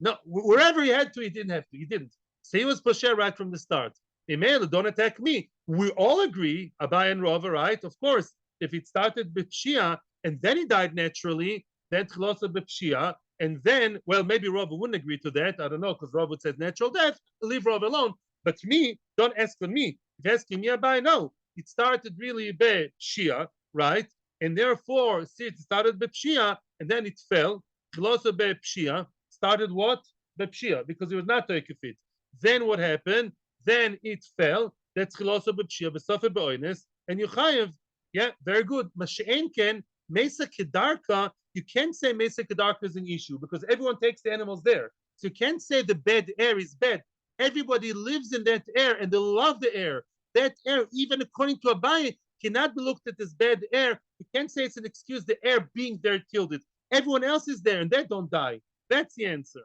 No, wherever he had to, he didn't have to. He didn't. So he was posher right from the start. Emel, don't attack me. We all agree, Abai and Rava, right? Of course, if it started b'pshia and then he died naturally, then tchilosa b'pshia, and then, well, maybe Rava wouldn't agree to that. I don't know, because Rava would say natural death. Leave Rava alone. But me, don't ask on me. If you're asking me, Abai, no. It started really b'pshia, right? And therefore, see, it started b'pshia, and then it fell. Tchilosa b'pshia started what? B'pshia, because it was not Toikefit. Then what happened? Then it fell. That's chilosa b'pshia b'sofer b'oines, and you chayev. Yeah, very good. Masha'enken mesa kedarka. You can't say mesa kedarka is an issue because everyone takes the animals there. So you can't say the bad air is bad. Everybody lives in that air and they love the air. That air, even according to Abaye, cannot be looked at as bad air. You can't say it's an excuse. The air being there killed it. Everyone else is there and they don't die. That's the answer.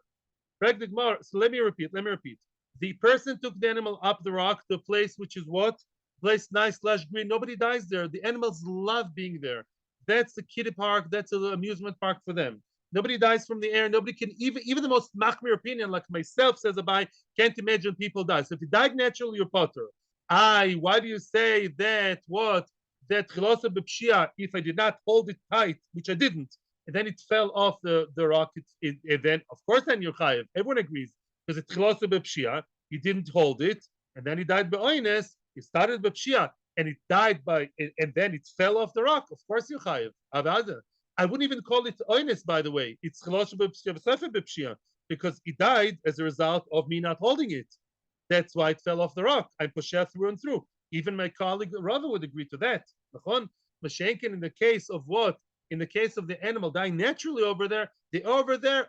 So let me repeat. The person took the animal up the rock to a place which is what? Place nice, lush green. Nobody dies there. The animals love being there. That's the kiddie park. That's an amusement park for them. Nobody dies from the air. Nobody can, even the most machmir opinion, like myself, says Abai, can't imagine people die. So if you died naturally, you're potter. Why do you say that? What? That chilosa b'pshia, if I did not hold it tight, which I didn't, and then it fell off the rock, then, of course, then you're chayiv. Everyone agrees. Because it's chilosa b'pshia, he didn't hold it, and then he died by oines. He started b'pshia, and it died by, and then it fell off the rock. Of course, you chayiv. I wouldn't even call it oines, by the way. It's chilosa b'pshia, v'sefer b'pshia, because he died as a result of me not holding it. That's why it fell off the rock. I'm posher through and through. Even my colleague Rava would agree to that. Mashenkin, in the case of what? In the case of the animal dying naturally over there,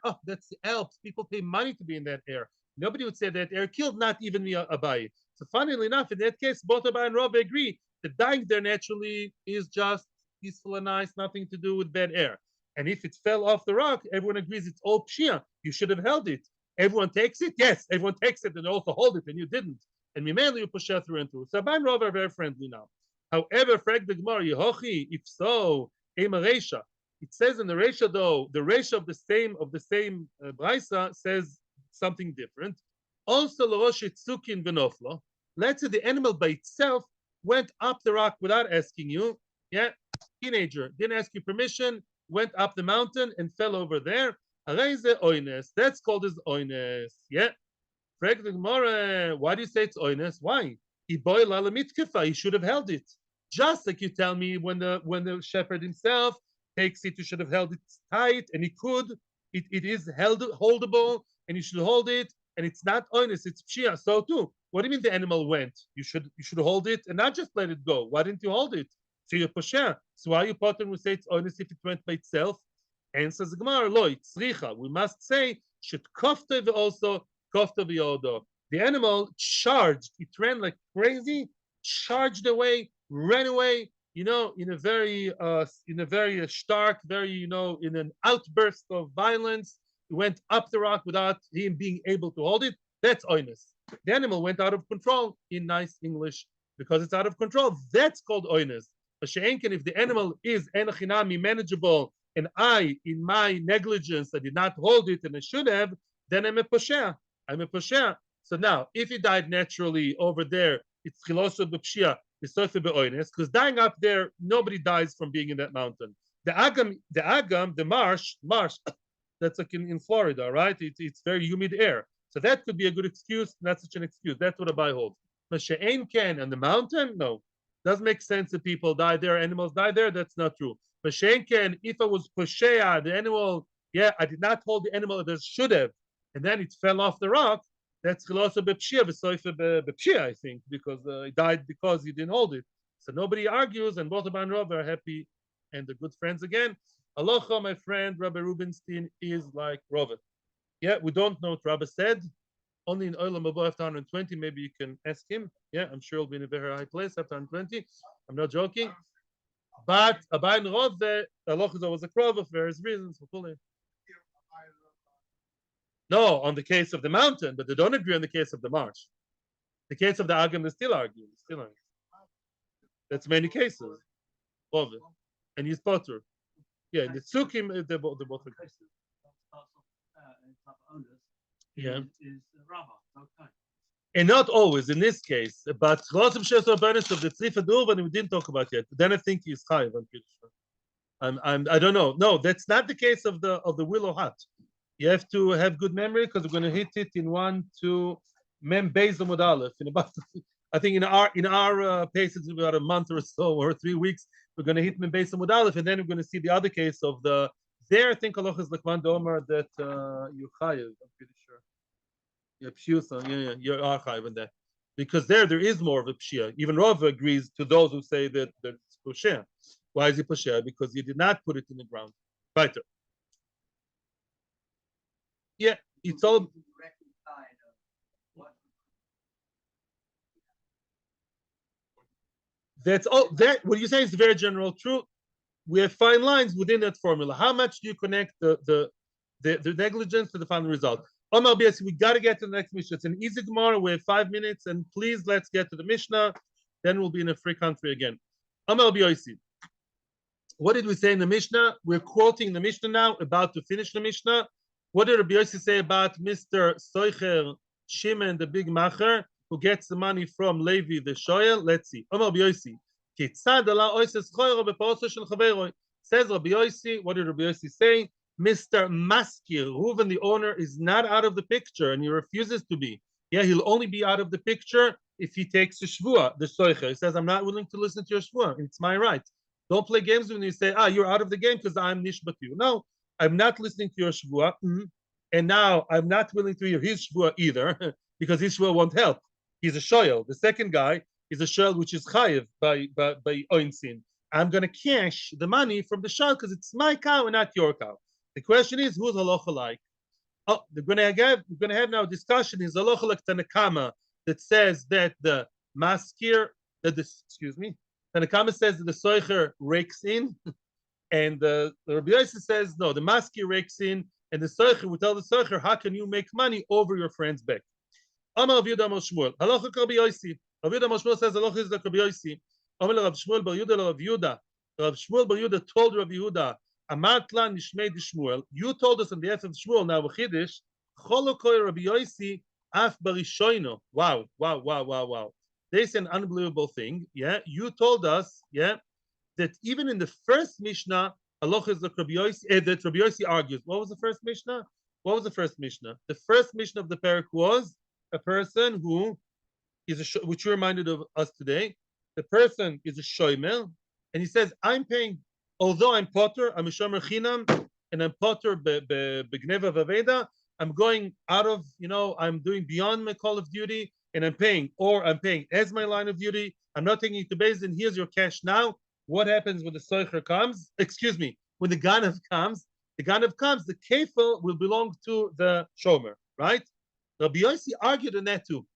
oh, that's the Alps. People pay money to be in that air. Nobody would say that air killed, not even me, Abai. So funnily enough, in that case, both Abai and Rava agree that dying there naturally is just peaceful and nice, nothing to do with bad air. And if it fell off the rock, everyone agrees it's all pshia. You should have held it. Everyone takes it? Yes, everyone takes it and also hold it, and you didn't. And Mimeli, you push through and through. So Abai and Rava are very friendly now. However, frag the Gemara, Yehochi, if so, Ema Reisha. It says in the Reisha, though, the Reisha of the same Braisa says something different. Also, L'rosh Tzukin Benoflo. Let's say the animal by itself went up the rock without asking you. Yeah, teenager didn't ask you permission, went up the mountain and fell over there. Oines. That's called as oines. Yeah. Frag the Gemara, why do you say it's oines? Why? He should have held it. Just like you tell me when the shepherd himself takes it, you should have held it tight, and he could. It is holdable, and you should hold it, and it's not honest, it's pshia. So too. What do you mean the animal went? You should hold it and not just let it go. Why didn't you hold it? So you're posher. So why you potter will say it's honest if it went by itself? Answers the Gemara, lo, it's richa. We must say should kofte also kofte v'yodo. The animal charged. It ran like crazy, charged away, ran away, in a very stark, very, in an outburst of violence, he went up the rock without him being able to hold it. That's oinus. The animal went out of control in nice English because it's out of control. That's called oinus. If the animal is enochinami manageable, and I, in my negligence, I did not hold it and I should have, then I'm a poshea. I'm a poshea. So now, if he died naturally over there, it's chiloso b'pshia, because dying up there, nobody dies from being in that mountain. The marsh, that's like in Florida, right? It's very humid air. So that could be a good excuse, not such an excuse. That's what a buy holds. But she'ain can and the mountain, no. Doesn't make sense that people die there, animals die there. That's not true. But she'ain can, if I was poshea, the animal, yeah, I did not hold the animal as I should have, and then it fell off the rock. That's chiloso bepshia v'soife bepshia, I think, because he died because he didn't hold it. So nobody argues, and both Abba and Rav are happy, and they're good friends again. Aloha, my friend, Rabbi Rubinstein is like Rav. Yeah, we don't know what Rabbi said. Only in Olam Haba after 120, maybe you can ask him. Yeah, I'm sure he'll be in a very high place after 120. I'm not joking. But Abba and Rav, Aloha is always a Rav for various reasons. No, on the case of the mountain, but they don't agree on the case of the marsh. The case of the Agam, they still argue. That's many cases. And he's potter. Yeah, the Tzukim, they're both agree. Yeah. And not always in this case, but lots of shares of bonus of the Tzrifa Durban we didn't talk about yet. Then I think he's chayiv. I'm pretty sure. I don't know. No, that's not the case of the willow hut. You have to have good memory because we're going to hit it in 1, 2, mem beis amud aleph. In about, I think in our pace it's about a month or so or 3 weeks. We're going to hit mem beis amud aleph, and then we're going to see the other case of the. There, I think Allah is like one domer that you chayiv. I'm pretty sure. Yeah, pshusa. You are chayiv in that because there is more of a pshia. Even Rav agrees to those who say that it's poshea. Why is it poshea? Because you did not put it in the ground. Weiter. Yeah, it's all. That's all. That what you say is very general truth. We have fine lines within that formula. How much do you connect the negligence to the final result? Omar BS, we got to get to the next Mishnah. It's an easy tomorrow. We have 5 minutes, and please let's get to the Mishnah. Then we'll be in a free country again. Omar BS. What did we say in the Mishnah? We're quoting the Mishnah now, about to finish the Mishnah. What did Rabbi Yossi say about Mr. Soicher Shimon, the big macher, who gets the money from Levi the shoyel? Let's see. Omar Rabbi Yossi. Says Rabbi Yossi, what did Rabbi Yossi say? Mr. Maskir, Reuven, the owner, is not out of the picture, and he refuses to be. Yeah, he'll only be out of the picture if he takes a shvua, the soicher. He says, I'm not willing to listen to your shvua. It's my right. Don't play games when you say, you're out of the game because I'm nishbat you. No, I'm not listening to your shvua, and now I'm not willing to hear his shvua either because his shvua won't help. He's a shoyel. The second guy is a shoyel which is chayiv by oinsin. I'm going to cash the money from the shoyel because it's my cow and not your cow. The question is, who's halacha like? We're going to have now a discussion. Is halacha like Tanakama that says that the maskir, Tanakama says that the soicher rakes in, and the Rabbi Yossi says no, the maskir rakes in, and the soicher will tell the soicher, how can you make money over your friend's back? Amar Rav Yehuda Amar Shmuel, halacha Rabbi Yossi. Rav Yehuda Amar Shmuel says halacha is like Rabbi Yossi. Amar Rav Shmuel Bar Yehuda Rav Yehuda. Rav Shmuel Bar Yehuda told Rav Yehuda, Amat la nishmei Shmuel. You told us on the earth of Shmuel. Now v'chidish cholokoy Rabbi Yossi af barishoino. Wow. This is an unbelievable thing. Yeah, you told us. Yeah, that even in the first Mishnah, halacha is like Rabbi Yossi. That Rabbi Yossi argues. What was the first Mishnah? The first Mishnah of the parak was a person who is which you reminded of us today. The person is a shomer, and he says, I'm paying, although I'm potter, I'm a shomer chinam, and I'm potter begneva vaveda, I'm going out of, I'm doing beyond my call of duty, and I'm paying as my line of duty. I'm not taking it to base, and here's your cash now. What happens when the soicher comes? Excuse me, when the ganav comes, the kefil will belong to the shomer, right? Rabbi Yossi argued on that too,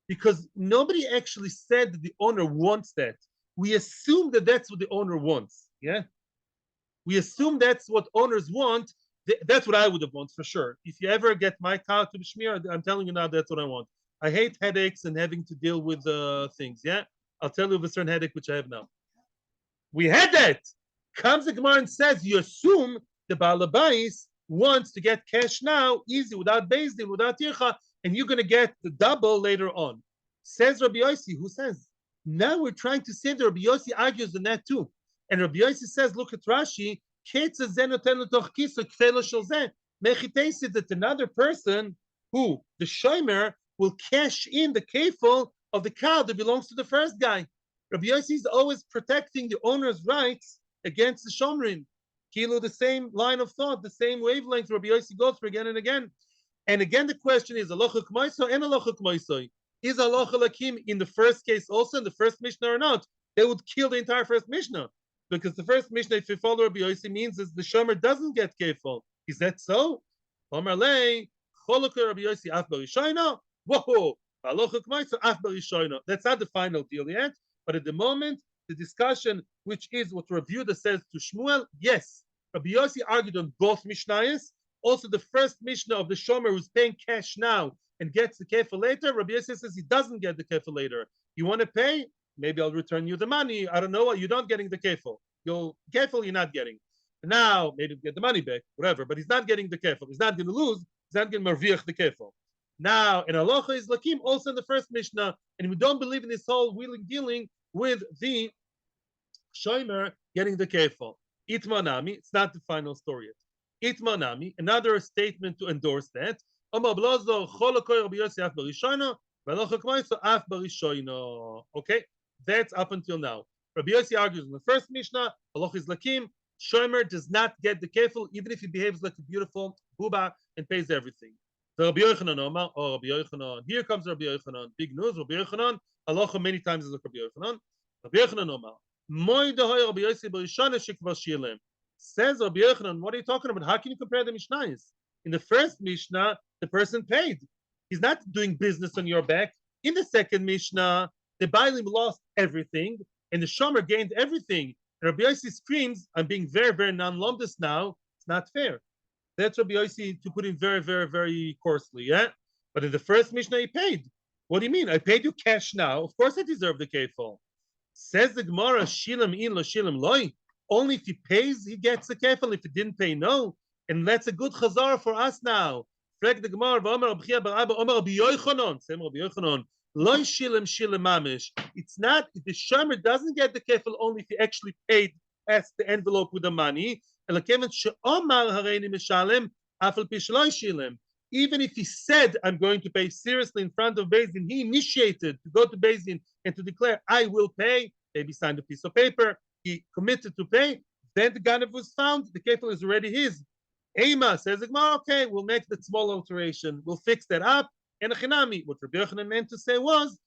because nobody actually said that the owner wants that. we assume that that's what the owner wants. Yeah, we assume that's what owners want. That's what I would have wanted for sure. If you ever get my cow to be smeared, I'm telling you now, that's what I want. I hate headaches and having to deal with things. Yeah, I'll tell you of a certain headache which I have now. We had that. Comes the Gemara and says you assume the Baal Bayis wants to get cash now, easy, without Beis Din, without Tircha, and you're going to get the double later on. Says Rabbi Yossi, who says, now we're trying to say that Rabbi Yossi argues on that too. And Rabbi Yossi says, look at Rashi, that another person who, the shomer, will cash in the kefil of the cow that belongs to the first guy. Rabbi Yossi is always protecting the owner's rights against the shomrim. Kilo, the same line of thought, the same wavelength Rabbi Yossi goes through again and again. And again, the question is, alocha k'moiso and alocha k'moiso. Is alocha lakim in the first case also in the first Mishnah or not? They would kill the entire first Mishnah. Because the first Mishnah, if you follow Rabbi Yossi, means is the shomer doesn't get kefil. Is that so? Omar lei, cholokah Rabbi Yossi af barishoino. Whoa, alocha k'moiso af barishoino. That's not the final deal yet. But at the moment, the discussion, which is what Rav Yehuda says to Shmuel, yes, Rabbi Yossi argued on both Mishnayos. Also, the first Mishnah of the shomer who's paying cash now and gets the kefil later, Rabbi Yossi says he doesn't get the kefil later. You want to pay? Maybe I'll return you the money. I don't know what. You're not getting the kefil. You're not getting. Now, maybe get the money back, whatever, but he's not getting the kefil. He's not going to lose. He's not going to marviach the kefil. Now, in Alocha is Lakim, also in the first Mishnah, and we don't believe in this whole wheeling dealing with the shomer getting the kefil. Itmanami, it's not the final story yet. Itmanami, another statement to endorse that. Okay, that's up until now. Rabbi Yossi argues in the first Mishnah, Alocha is Lakim, shomer does not get the kefil, even if he behaves like a beautiful buba and pays everything. So Rabbi Yochanan Omar, oh Rabbi Yochanan, here comes Rabbi Yochanan. Big news, Rabbi Yochanan, Alocha many times is like Rabbi Yochanan. Rabbi Yochanan Omar, Moi dehoy Rabbi Yossi b'rishana shekvar shilem. Says Rabbi Yochanan, what are you talking about? How can you compare the Mishnayos? In the first Mishnah, the person paid. He's not doing business on your back. In the second Mishnah, the Bailim lost everything, and the shomer gained everything. And Rabbi Yossi screams, I'm being very, very non-lomdus now. It's not fair. That's Rabbi Yossi to put in very, very, very coarsely, yeah? But in the first Mishnah, he paid. What do you mean? I paid you cash now. Of course I deserve the kefil. Says the Gemara, shilam in lo shilam loy. Only if he pays, he gets the kefil. If he didn't pay, no. And that's a good chazar for us now. Frag the Gemara, v'omer Rabbi Barabba, omer Rabbi Yochanan. Same Rabbi Yochanan. Loy shilam shilam mamish. It's not, the shomer doesn't get the kefil only if he actually paid as the envelope with the money. Even if he said, I'm going to pay seriously in front of Beis Din, he initiated to go to Beis Din and to declare, I will pay, maybe signed a piece of paper, he committed to pay, then the ganav was found, the kefil is already his. Ema says, okay, we'll make that small alteration, we'll fix that up, and a chinami. What Rabbi Yochanan meant to say was,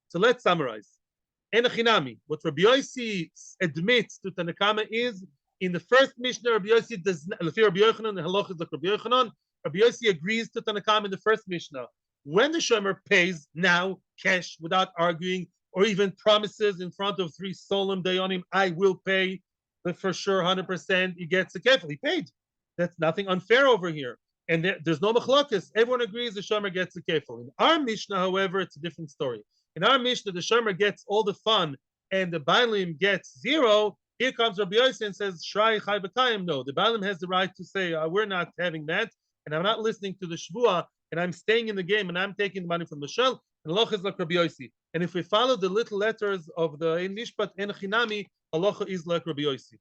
so let's summarize. What Rabbi Yossi admits to Tanakama is in the first Mishnah, Rabbi Yossi does not, Rabbi Yochanan, the halach is like Rabbi Yochanan. Rabbi Yossi agrees to Tanakama in the first Mishnah. When the shomer pays now, cash, without arguing, or even promises in front of 3 solemn dayanim, I will pay, but for sure, 100%, he gets the kefil. He paid. That's nothing unfair over here. And there's no machlokas. Everyone agrees the shomer gets the kefil. In our Mishnah, however, it's a different story. In our Mishnah, the shomer gets all the fun and the Bailim gets 0. Here comes Rabbi Yossi and says, Shrai Chai B'Kayim. No, the Bailim has the right to say, we're not having that, and I'm not listening to the Shvuah, and I'm staying in the game, and I'm taking the money from the shell, and Alocha is like Rabbi Yossi. And if we follow the little letters of the Ein Mishpat En Chinami, Alocha is like Rabbi Yossi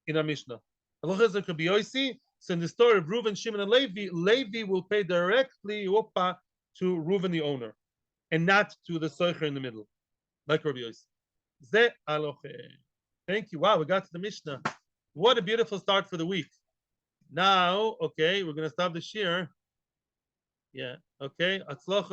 in our Mishnah. Alocha is like Rabbi Yossi. So in the story of Reuven, Shimon, and Levi, Levi will pay directly to Reuven, the owner, and not to the soicher in the middle, like Rabbi Yossi. Ze aloche. Thank you. Wow, we got to the Mishnah. What a beautiful start for the week. Now, okay, we're going to stop the shir. Yeah, okay. Atzlocha.